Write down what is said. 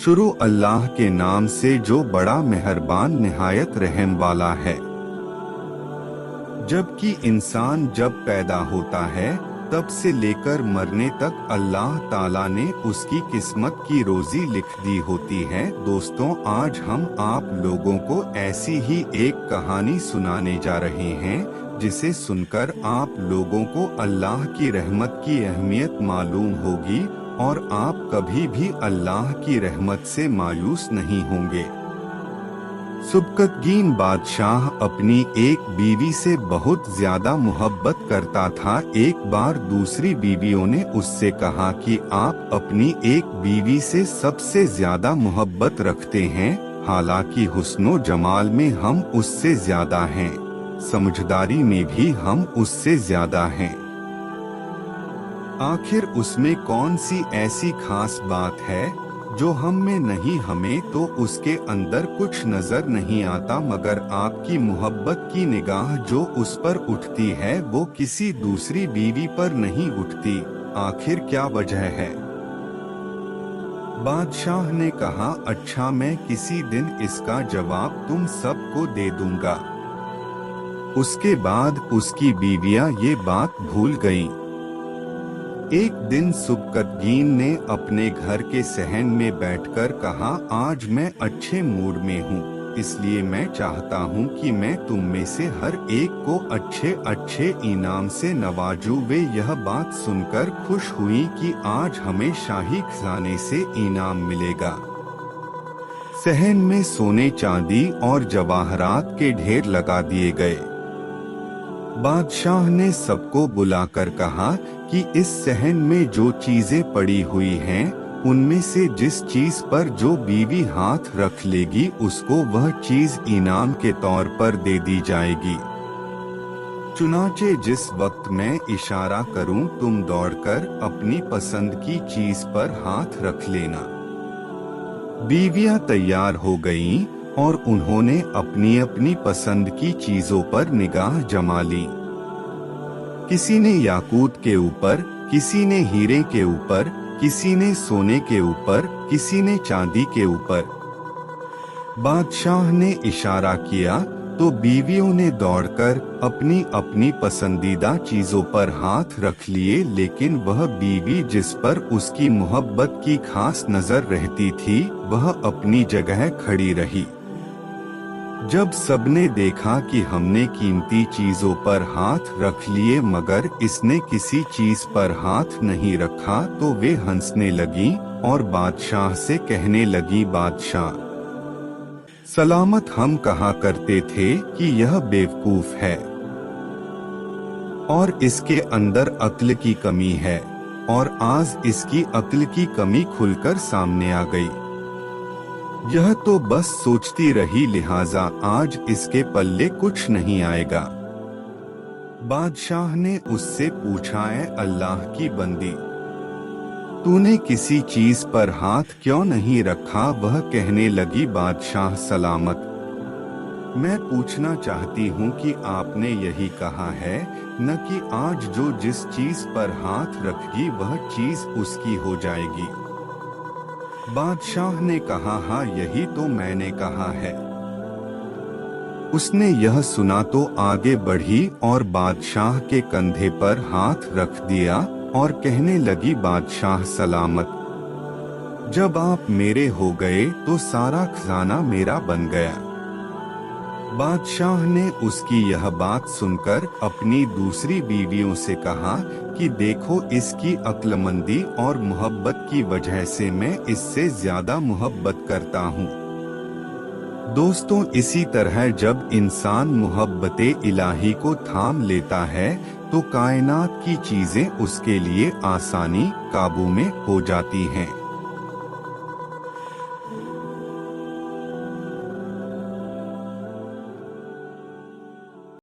शुरू अल्लाह के नाम से जो बड़ा मेहरबान निहायत रहम वाला है। जबकि इंसान जब पैदा होता है तब से लेकर मरने तक अल्लाह ताला ने उसकी किस्मत की रोजी लिख दी होती है। दोस्तों, आज हम आप लोगों को ऐसी ही एक कहानी सुनाने जा रहे हैं जिसे सुनकर आप लोगों को अल्लाह की रहमत की अहमियत मालूम होगी और आप कभी भी अल्लाह की रहमत से मायूस नहीं होंगे। सुबकतगीन बादशाह अपनी एक बीवी से बहुत ज्यादा मोहब्बत करता था। एक बार दूसरी बीवियों ने उससे कहा कि आप अपनी एक बीवी से सबसे ज्यादा मोहब्बत रखते हैं, हालांकि हुस्नो जमाल में हम उससे ज्यादा हैं, समझदारी में भी हम उससे ज्यादा हैं। आखिर उसमें कौन सी ऐसी खास बात है जो हम में नहीं? हमें तो उसके अंदर कुछ नजर नहीं आता, मगर आपकी मोहब्बत की निगाह जो उस पर उठती है वो किसी दूसरी बीवी पर नहीं उठती। आखिर क्या वजह है? बादशाह ने कहा, अच्छा, मैं किसी दिन इसका जवाब तुम सबको दे दूंगा। उसके बाद उसकी बीवियां ये बात भूल गईं। एक दिन सुबकतगीन ने अपने घर के सहन में बैठकर कहा, आज मैं अच्छे मूड में हूँ, इसलिए मैं चाहता हूँ कि मैं तुम में से हर एक को अच्छे अच्छे इनाम से नवाजूं। वे यह बात सुनकर खुश हुई कि आज हमें शाही खजाने से इनाम मिलेगा। सहन में सोने चांदी और जवाहरात के ढेर लगा दिए गए। बादशाह ने सबको बुलाकर कहा कि इस सहन में जो चीजें पड़ी हुई हैं, उनमें से जिस चीज पर जो बीवी हाथ रख लेगी उसको वह चीज इनाम के तौर पर दे दी जाएगी। चुनाचे जिस वक्त मैं इशारा करूं तुम दौड़कर अपनी पसंद की चीज पर हाथ रख लेना। बीवियां तैयार हो गईं और उन्होंने अपनी अपनी पसंद की चीजों पर निगाह जमा ली। किसी ने याकूत के ऊपर, किसी ने हीरे के ऊपर, किसी ने सोने के ऊपर, किसी ने चांदी के ऊपर। बादशाह ने इशारा किया तो बीवियों ने दौड़कर अपनी अपनी पसंदीदा चीजों पर हाथ रख लिए, लेकिन वह बीवी जिस पर उसकी मोहब्बत की खास नजर रहती थी वह अपनी जगह खड़ी रही। जब सबने देखा कि हमने कीमती चीजों पर हाथ रख लिए मगर इसने किसी चीज पर हाथ नहीं रखा, तो वे हंसने लगी और बादशाह से कहने लगी, बादशाह सलामत, हम कहा करते थे कि यह बेवकूफ है और इसके अंदर अक्ल की कमी है, और आज इसकी अक्ल की कमी खुलकर सामने आ गई। यह तो बस सोचती रही, लिहाजा आज इसके पल्ले कुछ नहीं आएगा। बादशाह ने उससे पूछा, है अल्लाह की बंदी, तूने किसी चीज पर हाथ क्यों नहीं रखा? वह कहने लगी, बादशाह सलामत, मैं पूछना चाहती हूँ कि आपने यही कहा है न कि आज जो जिस चीज पर हाथ रखेगी वह चीज उसकी हो जाएगी। बादशाह ने कहा, हाँ यही तो मैंने कहा है। उसने यह सुना तो आगे बढ़ी और बादशाह के कंधे पर हाथ रख दिया और कहने लगी, बादशाह सलामत, जब आप मेरे हो गए तो सारा खजाना मेरा बन गया। बादशाह ने उसकी यह बात सुनकर अपनी दूसरी बीवियों से कहा कि देखो, इसकी अक्लमंदी और मोहब्बत की वजह से मैं इससे ज्यादा मोहब्बत करता हूँ। दोस्तों, इसी तरह जब इंसान मोहब्बते इलाही को थाम लेता है तो कायनात की चीजें उसके लिए आसानी काबू में हो जाती हैं।